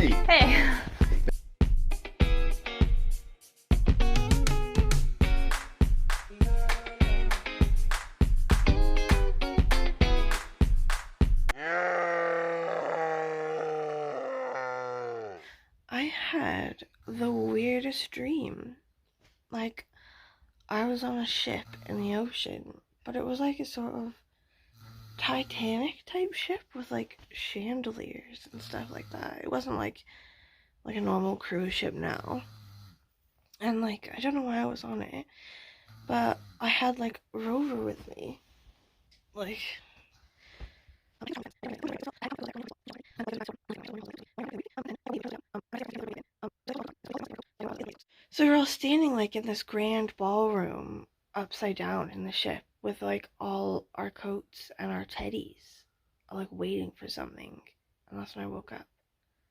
Hey. Hey. I had the weirdest dream. Like, I was on a ship in the ocean, but it was like a sort of Titanic type ship with like chandeliers and stuff like that. It wasn't like a normal cruise ship now. And like, I don't know why I was on it, but I had like Rover with me. Like, so we're all standing like in this grand ballroom upside down in the ship with like all our coats and our teddies, like waiting for something. And that's when I woke up.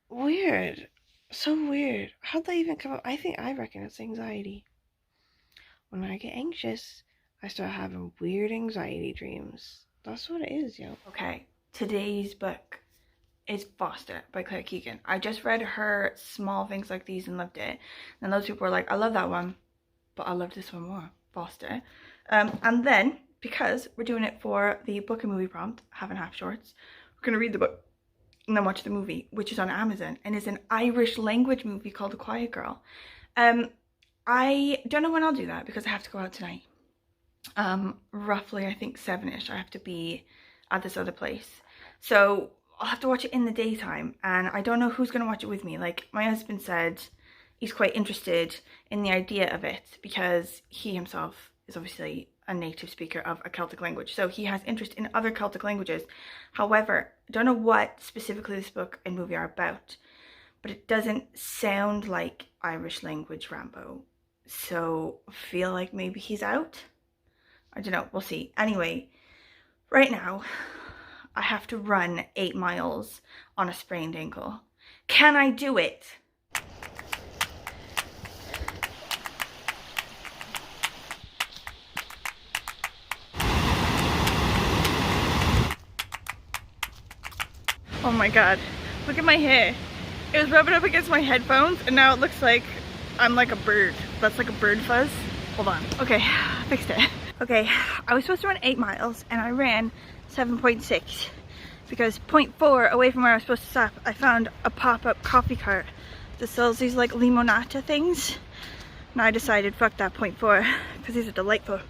Weird. So weird. How'd that even come up? I reckon it's anxiety. When I get anxious, I start having weird anxiety dreams. That's what it is, yo. Okay, today's book is Foster by Claire Keegan. I just read her Small Things Like These and loved it. And those people were like, I love that one, but I love this one more, Foster. And then, because we're doing it for the book and movie prompt, Half and Half Shorts, we're gonna read the book and then watch the movie, which is on Amazon and is an Irish language movie called The Quiet Girl. I don't know when I'll do that because I have to go out tonight. Roughly I think 7ish I have to be at this other place. So I'll have to watch it in the daytime and I don't know who's gonna watch it with me. Like, my husband said he's quite interested in the idea of it because he himself is obviously a native speaker of a Celtic language, so he has interest in other Celtic languages. However, I don't know what specifically this book and movie are about, but it doesn't sound like Irish language Rambo, so I feel like maybe he's out. I don't know, we'll see. Anyway, right now I have to run 8 miles on a sprained ankle. Can I do it? Oh my god, look at my hair. It was rubbing up against my headphones and now it looks like I'm like a bird. That's like a bird fuzz. Hold on. Okay, fixed it. Okay, I was supposed to run 8 miles and I ran 7.6 because 0.4 away from where I was supposed to stop, I found a pop-up coffee cart that sells these like limonata things. And I decided, fuck that 0.4 because these are delightful.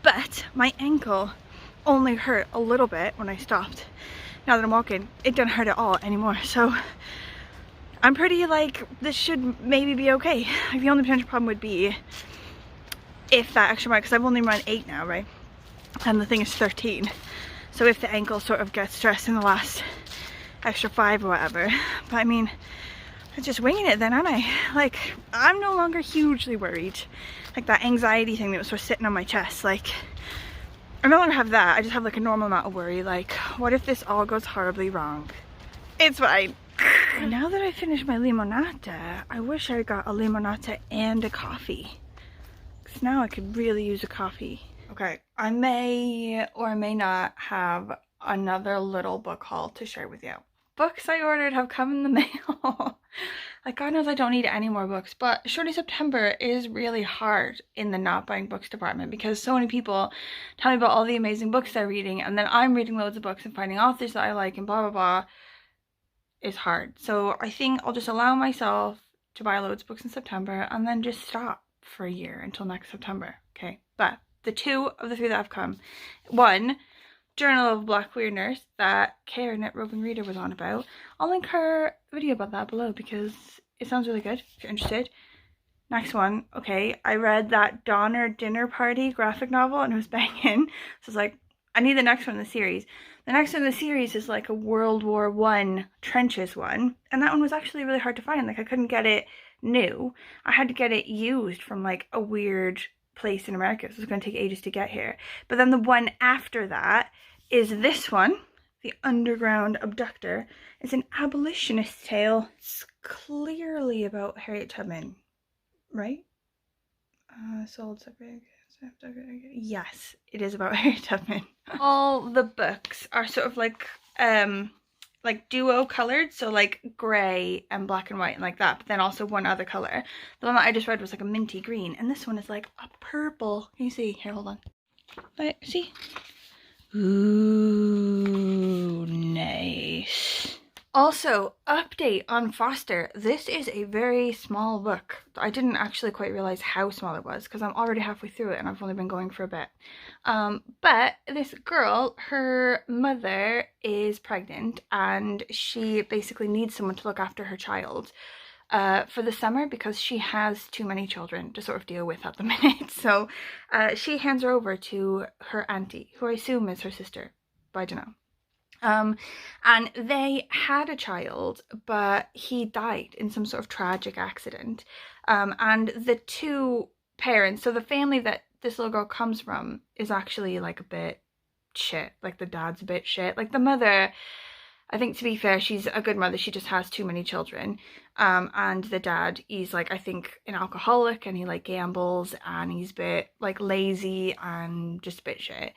But my ankle only hurt a little bit when I stopped. Now that I'm walking, it doesn't hurt at all anymore. So I'm pretty like, this should maybe be okay. Like, the only potential problem would be if that extra mile, because I've only run 8 now, right? And the thing is 13. So if the ankle sort of gets stressed in the last extra 5 or whatever. But I mean, I'm just winging it then, aren't I? Like, I'm no longer hugely worried. Like that anxiety thing that was sort of sitting on my chest, like, I no longer have that. I just have like a normal amount of worry. Like, what if this all goes horribly wrong? It's fine. Now that I finished my limonata, I wish I got a limonata and a coffee. Because now I could really use a coffee. Okay, I may or may not have another little book haul to share with you. Books I ordered have come in the mail. Like, God knows I don't need any more books, but Shorty September is really hard in the not buying books department because so many people tell me about all the amazing books they're reading and then I'm reading loads of books and finding authors that I like and blah blah blah is hard. So I think I'll just allow myself to buy loads of books in September and then just stop for a year until next September, okay? But the 2 of the 3 that have come, one, Journal of a Black Queer Nurse that Karen at Roving Reader was on about. I'll link her video about that below because it sounds really good if you're interested. Next one, okay, I read that Donner Dinner Party graphic novel and it was banging. So it's like, I need the next one in the series. The next one in the series is like a World War I trenches one. And that one was actually really hard to find. Like, I couldn't get it new. I had to get it used from like a weird place in America. So it was going to take ages to get here. But then the one after that is this one, The Underground Abductor. It's an abolitionist tale. It's clearly about Harriet Tubman, right? Sold separate. Yes, it is about Harriet Tubman. All the books are sort of like like duo colored, so like gray and black and white and like that, but then also one other color. The one that I just read was like a minty green, and this one is like a purple. Can you see? Here, hold on. Right, see? Ooh, nice. Also, update on Foster. This is a very small book. I didn't actually quite realize how small it was because I'm already halfway through it and I've only been going for a bit. But this girl, her mother is pregnant and she basically needs someone to look after her child for the summer because she has too many children to sort of deal with at the minute. So she hands her over to her auntie, who I assume is her sister, but I don't know. And they had a child, but he died in some sort of tragic accident. And the two parents, so the family that this little girl comes from is actually like a bit shit. Like the dad's a bit shit. Like the mother, I think to be fair, she's a good mother. She just has too many children. And the dad, he's like, I think an alcoholic and he like gambles and he's a bit like lazy and just a bit shit.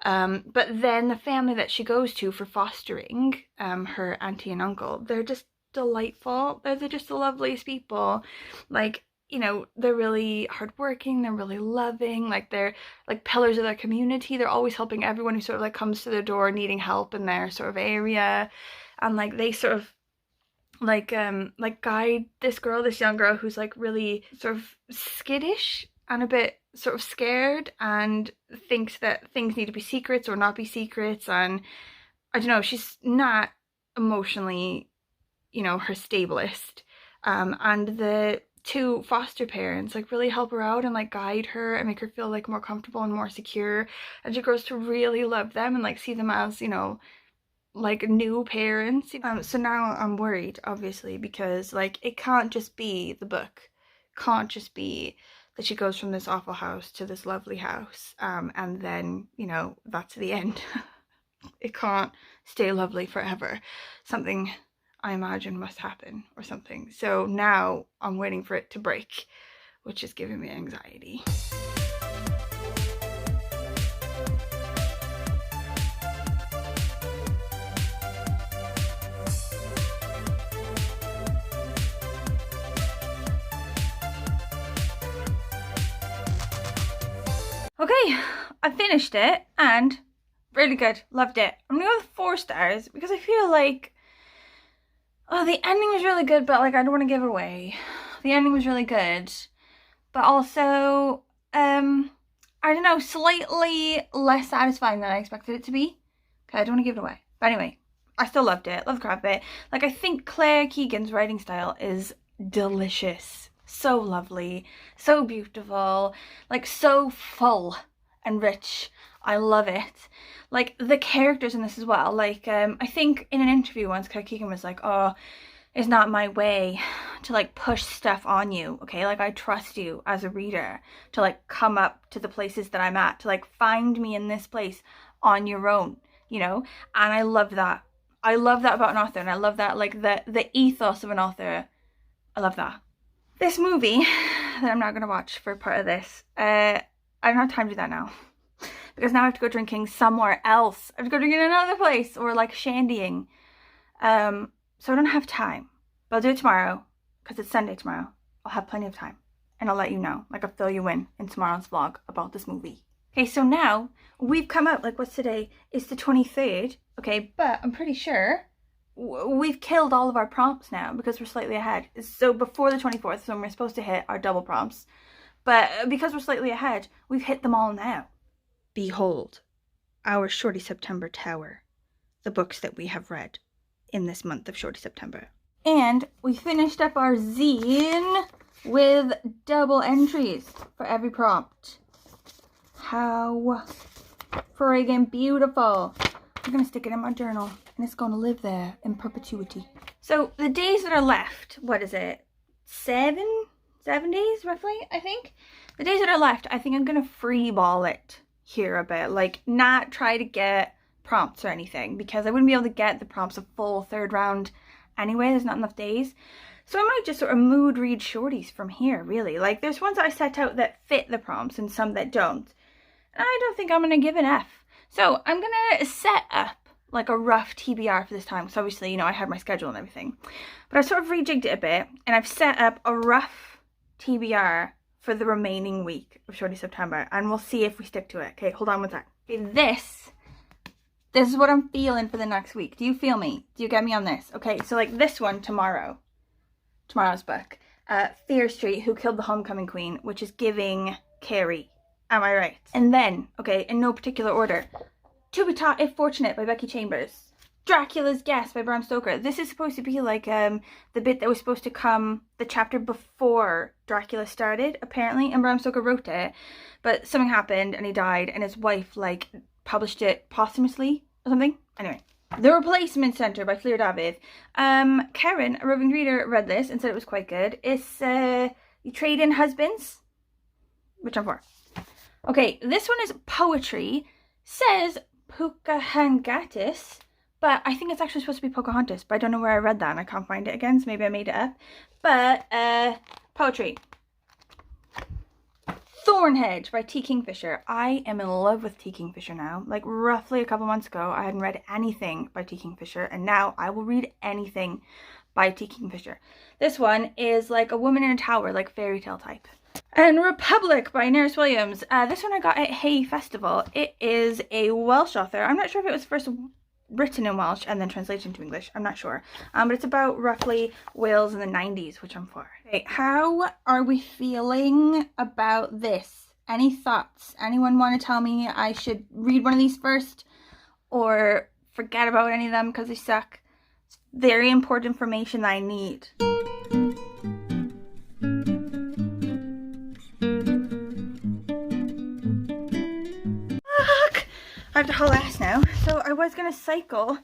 But then the family that she goes to for fostering, her auntie and uncle, they're just delightful. They're just the loveliest people. Like, you know, they're really hardworking, they're really loving, like they're like pillars of their community. They're always helping everyone who sort of like comes to their door needing help in their sort of area. And like they sort of like guide this girl, this young girl who's like really sort of skittish and a bit sort of scared and thinks that things need to be secrets or not be secrets. And I don't know, she's not emotionally, you know, her stablest. And the two foster parents like really help her out and like guide her and make her feel like more comfortable and more secure. And she grows to really love them and like see them as, you know, like new parents. So now I'm worried, obviously, because like it can't just be the book. Can't just be that she goes from this awful house to this lovely house, and then, you know, that's the end. It can't stay lovely forever. Something, I imagine, must happen or something. So now I'm waiting for it to break, which is giving me anxiety. Okay, I finished it and really good, loved it. I'm gonna go with 4 stars because I feel like, oh, the ending was really good, but like I don't want to give it away. The ending was really good, but also, I don't know, slightly less satisfying than I expected it to be. Okay, I don't want to give it away. But anyway, I still loved it, loved the crap of it. Like I think Claire Keegan's writing style is delicious. So lovely, so beautiful, like so full and rich. I love it. Like the characters in this as well. Like I think in an interview once Claire Keegan was like, oh, it's not my way to like push stuff on you, okay? Like I trust you as a reader to like come up to the places that I'm at, to like find me in this place on your own, you know? And I love that. I love that about an author, and I love that, like the ethos of an author. I love that. This movie that I'm not going to watch for part of this, I don't have time to do that now. Because now I have to go drinking somewhere else. I have to go drinking in another place, or like shandying. So I don't have time. But I'll do it tomorrow, because it's Sunday tomorrow. I'll have plenty of time. And I'll let you know, like I'll fill you in tomorrow's vlog about this movie. Okay, so now we've come up, like what's today? It's the 23rd. Okay, but I'm pretty sure we've killed all of our prompts now because we're slightly ahead. So before the 24th, so we're supposed to hit our double prompts. But because we're slightly ahead, we've hit them all now. Behold, our Shorty September tower. The books that we have read in this month of Shorty September. And we finished up our zine with double entries for every prompt. How friggin' beautiful. I'm gonna stick it in my journal and it's gonna live there in perpetuity. So the days that are left, what is it? 7 days roughly, I think. The days that are left, I think I'm gonna free ball it here a bit. Like not try to get prompts or anything because I wouldn't be able to get the prompts a full 3rd round anyway. There's not enough days. So I might just sort of mood read shorties from here, really. Like there's ones that I set out that fit the prompts and some that don't. And I don't think I'm gonna give an F. So I'm gonna set up like a rough TBR for this time, because obviously, you know, I had my schedule and everything. But I sort of rejigged it a bit, and I've set up a rough TBR for the remaining week of Shorty September, and we'll see if we stick to it. Okay, hold on one sec. Okay, this is what I'm feeling for the next week. Do you feel me? Do you get me on this? Okay, so like this one tomorrow's book, Fear Street, Who Killed the Homecoming Queen, which is giving Carrie. Am I right? And then, okay, in no particular order, To Be Taught If Fortunate by Becky Chambers. Dracula's Guest by Bram Stoker. This is supposed to be like the bit that was supposed to come the chapter before Dracula started, apparently, and Bram Stoker wrote it, but something happened and he died, and his wife like published it posthumously or something. Anyway, The Replacement Center by Fleur David. Karen, a roving reader, read this and said it was quite good. It's You Trade in Husbands, which I'm for. Okay, this one is poetry. Says Pocahontas, but I think it's actually supposed to be Pocahontas, but I don't know where I read that and I can't find it again, so maybe I made it up. But poetry. Thornhedge by T. Kingfisher. I am in love with T. Kingfisher now. Like roughly a couple months ago, I hadn't read anything by T. Kingfisher, and now I will read anything by T. Kingfisher. This one is like a woman in a tower, like fairy tale type. And Republic by Nerys Williams. This one I got at Hay Festival. It is a Welsh author. I'm not sure if it was first written in Welsh and then translated into English. I'm not sure. But it's about roughly Wales in the 90s, which I'm for. Okay, how are we feeling about this? Any thoughts? Anyone want to tell me I should read one of these first or forget about any of them because they suck? It's very important information that I need. I have to haul ass now. So I was going to cycle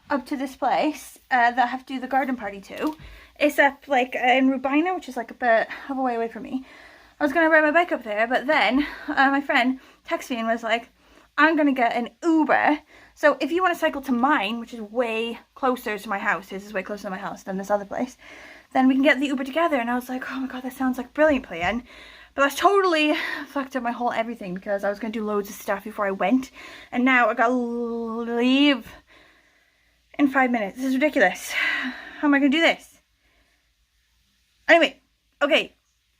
up to this place that I have to do the garden party to. It's up like in Rubina, which is like a bit of a way away from me. I was going to ride my bike up there, but then my friend texted me and was like, I'm going to get an Uber. So if you want to cycle to mine, which is way closer to my house, this is way closer to my house than this other place, then we can get the Uber together. And I was like, oh my god, that sounds like a brilliant plan. But that's totally fucked up my whole everything because I was going to do loads of stuff before I went. And now I gotta leave in 5 minutes. This is ridiculous. How am I going to do this? Anyway, okay.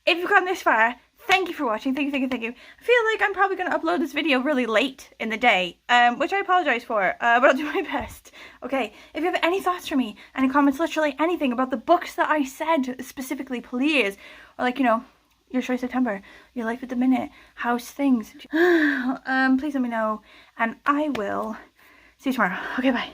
If you've gotten this far, thank you for watching. Thank you. I feel like I'm probably going to upload this video really late in the day, which I apologize for, but I'll do my best. Okay, if you have any thoughts for me, any comments, literally anything about the books that I said specifically, please. Or like, you know, your Shorty September, your life at the minute, how's things? Please let me know, and I will see you tomorrow. Okay, bye.